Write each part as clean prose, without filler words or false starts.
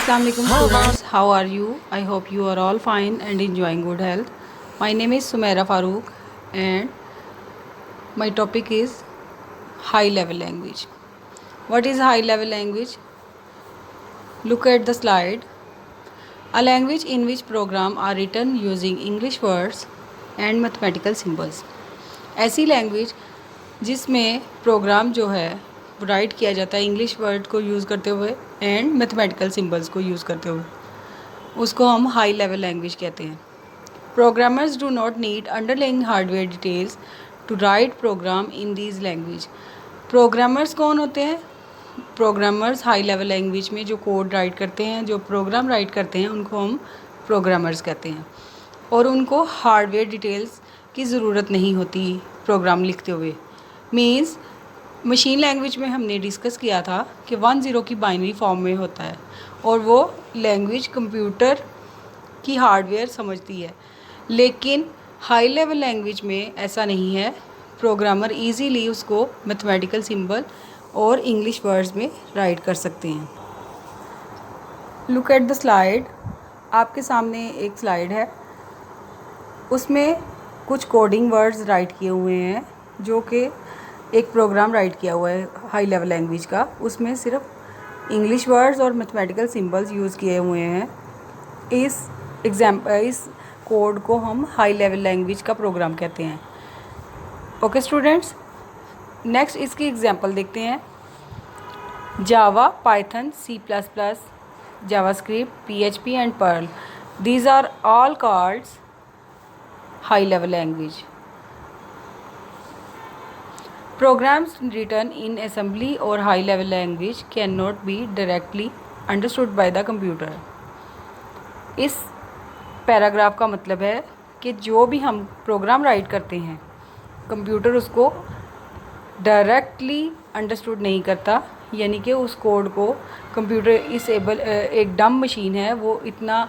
Assalamualaikum students, how are you? I hope you are all fine and enjoying good health. My name is Sumaira Farooq and my topic is high level language. What is high level language? Look at the slide. A language in which programs are written using English words and mathematical symbols. ऐसी language जिसमें programme जो है right किया जाता है English word को use करते हुए एंड मैथमेटिकल सिंबल्स को यूज़ करते हुए, उसको हम हाई लेवल लैंग्वेज कहते हैं. Programmers do not need underlying hardware details to write program in these language. Programmers कौन होते हैं? प्रोग्रामर्स हाई लेवल लैंग्वेज में जो कोड राइट करते हैं, जो प्रोग्राम राइट करते हैं, उनको हम प्रोग्रामर्स कहते हैं. और उनको हार्डवेयर डिटेल्स की ज़रूरत नहीं होती प्रोग्राम लिखते हुए. मीन्स मशीन लैंग्वेज में हमने डिस्कस किया था कि 1-0 की बाइनरी फॉर्म में होता है और वो लैंग्वेज कंप्यूटर की हार्डवेयर समझती है. लेकिन हाई लेवल लैंग्वेज में ऐसा नहीं है. प्रोग्रामर इजीली उसको मैथमेटिकल सिंबल और इंग्लिश वर्ड्स में राइट कर सकते हैं. Look at the slide. आपके सामने एक स्लाइड है, उसमें कुछ कोडिंग वर्ड्स राइट किए हुए हैं जो कि एक प्रोग्राम राइट किया हुआ है हाई लेवल लैंग्वेज का. उसमें सिर्फ इंग्लिश वर्ड्स और मैथमेटिकल सिंबल्स यूज़ किए हुए हैं. इस कोड को हम हाई लेवल लैंग्वेज का प्रोग्राम कहते हैं. ओके स्टूडेंट्स, नेक्स्ट इसकी एग्जांपल देखते हैं. Java, Python, C++, JavaScript, PHP and Perl. These are all called high level language. Programs written in assembly or high level language cannot be directly understood by the computer. इस paragraph का मतलब है कि जो भी हम प्रोग्राम राइट करते हैं कंप्यूटर उसको डायरेक्टली अंडरस्टूड नहीं करता. यानी कि उस कोड को कंप्यूटर एक डम मशीन है, वो इतना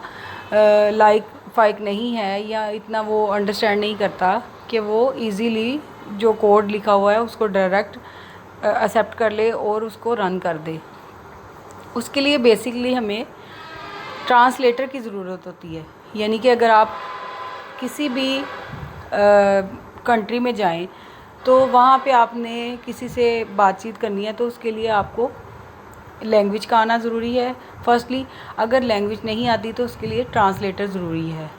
फाइक नहीं है या इतना वो अंडरस्टैंड नहीं करता कि वो इजीली जो कोड लिखा हुआ है उसको डायरेक्ट एक्सेप्ट कर ले और उसको रन कर दे. उसके लिए बेसिकली हमें ट्रांसलेटर की ज़रूरत होती है. यानी कि अगर आप किसी भी कंट्री में जाएं तो वहाँ पे आपने किसी से बातचीत करनी है तो उसके लिए आपको लैंग्वेज का आना ज़रूरी है. फर्स्टली अगर लैंग्वेज नहीं आती तो उसके लिए ट्रांसलेटर ज़रूरी है.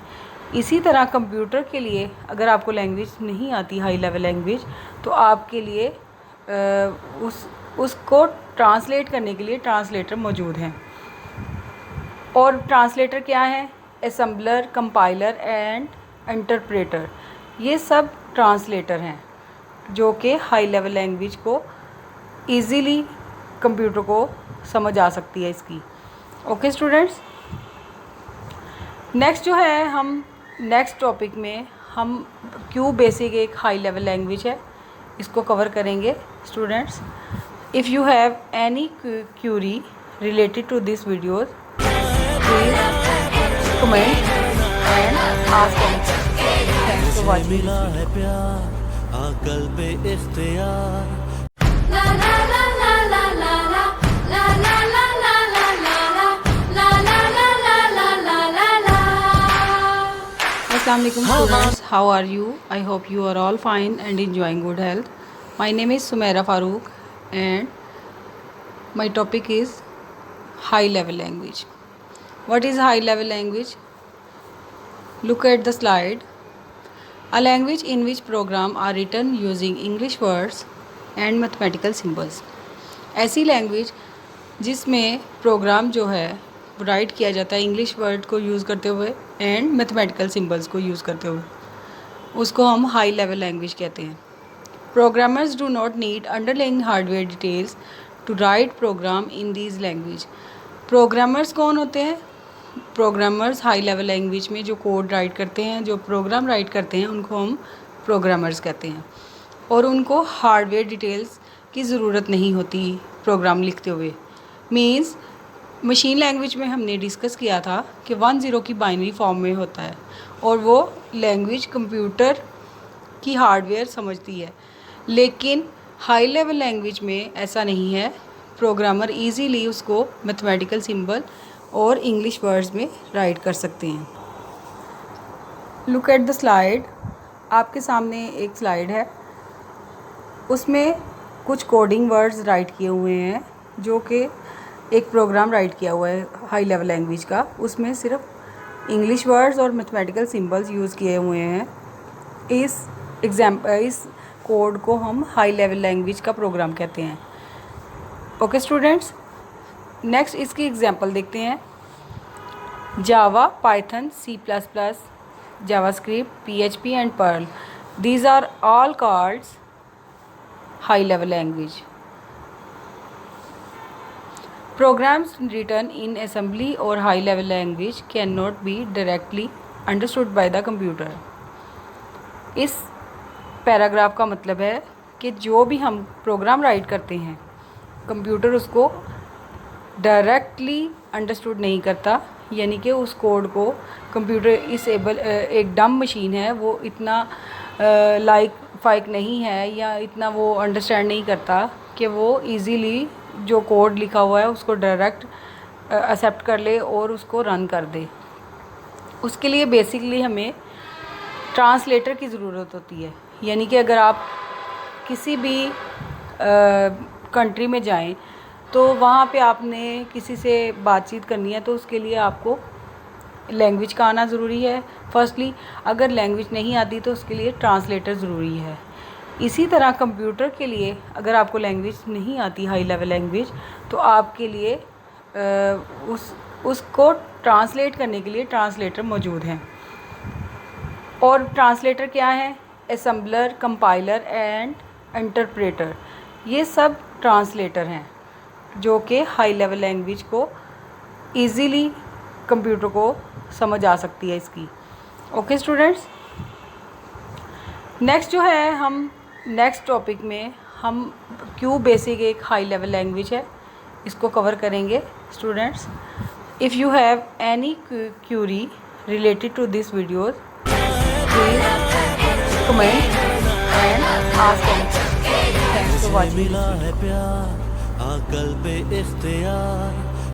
इसी तरह कंप्यूटर के लिए अगर आपको लैंग्वेज नहीं आती हाई लेवल लैंग्वेज तो आपके लिए उसको ट्रांसलेट करने के लिए ट्रांसलेटर मौजूद हैं. और ट्रांसलेटर क्या है? Assembler, compiler and interpreter. ये सब ट्रांसलेटर हैं जो कि हाई लेवल लैंग्वेज को इजीली कंप्यूटर को समझ आ सकती है इसकी. ओके स्टूडेंट्स, नेक्स्ट जो है हम नेक्स्ट टॉपिक में हम क्यों बेसिक एक हाई लेवल लैंग्वेज है इसको कवर करेंगे. Students, if you have any query related to this videos please comment and ask any question. Thanks for watching. Assalamualaikum students, how are you? I hope you are all fine and enjoying good health. My name is Sumaira Farooq and my topic is high level language. What is high level language? Look at the slide. A language in which programs are written using English words and mathematical symbols. ऐसी language जिसमें programme जो है right किया जाता है English word को use करते हुए एंड मैथमेटिकल सिंबल्स को यूज़ करते हुए, उसको हम हाई लेवल लैंग्वेज कहते हैं. Programmers do not need underlying hardware details to write program in these language. Programmers कौन होते हैं? प्रोग्रामर्स हाई लेवल लैंग्वेज में जो कोड राइट करते हैं, जो प्रोग्राम राइट करते हैं, उनको हम प्रोग्रामर्स कहते हैं. और उनको हार्डवेयर डिटेल्स की ज़रूरत नहीं होती प्रोग्राम लिखते हुए. मीन्स मशीन लैंग्वेज में हमने डिस्कस किया था कि 1-0 की बाइनरी फॉर्म में होता है और वो लैंग्वेज कंप्यूटर की हार्डवेयर समझती है. लेकिन हाई लेवल लैंग्वेज में ऐसा नहीं है. प्रोग्रामर इजीली उसको मैथमेटिकल सिंबल और इंग्लिश वर्ड्स में राइट कर सकते हैं। Look at the slide. आपके सामने एक स्लाइड है, उसमें कुछ कोडिंग वर्ड्स राइट किए हुए हैं, जो कि एक प्रोग्राम राइट किया हुआ है हाई लेवल लैंग्वेज का। उसमें सिर्फ इंग्लिश वर्ड्स और मैथमेटिकल सिंबल्स यूज़ किए हुए हैं। इस कोड को हम हाई लेवल लैंग्वेज का प्रोग्राम कहते हैं। ओके स्टूडेंट्स, नेक्स्ट इसकी एग्जांपल देखते हैं। Java, Python, C++, JavaScript, PHP and Perl, these are all called high level language. Programs written in assembly or high level language cannot be directly understood by the computer. इस paragraph का मतलब है कि जो भी हम प्रोग्राम राइट करते हैं, कंप्यूटर उसको डायरेक्टली अंडरस्टूड नहीं करता, यानी कि उस कोड को कंप्यूटर एक डम मशीन है, वो इतना फाइक नहीं है या इतना वो अंडरस्टैंड नहीं करता कि वो इजीली जो कोड लिखा हुआ है उसको डायरेक्ट एक्सेप्ट कर ले और उसको रन कर दे। उसके लिए बेसिकली हमें ट्रांसलेटर की ज़रूरत होती है। यानी कि अगर आप किसी भी कंट्री में जाएं तो वहाँ पे आपने किसी से बातचीत करनी है, तो उसके लिए आपको लैंग्वेज का आना ज़रूरी है फर्स्टली। अगर लैंग्वेज नहीं आती तो उसके लिए ट्रांसलेटर ज़रूरी है। इसी तरह कंप्यूटर के लिए अगर आपको लैंग्वेज नहीं आती हाई लेवल लैंग्वेज, तो आपके लिए उसको ट्रांसलेट करने के लिए ट्रांसलेटर मौजूद हैं। और ट्रांसलेटर क्या है? असेंबलर, कंपाइलर एंड इंटरप्रेटर, ये सब ट्रांसलेटर हैं जो कि हाई लेवल लैंग्वेज को ईज़िली कंप्यूटर को समझ आ सकती है इसकी। ओके स्टूडेंट्स, नेक्स्ट जो है हम नेक्स्ट टॉपिक में हम क्यों बेसिक एक हाई लेवल लैंग्वेज है इसको कवर करेंगे। Students, if you have any query related to this videos, please comment and ask any. Thanks for watching. अकल पे इख्तियार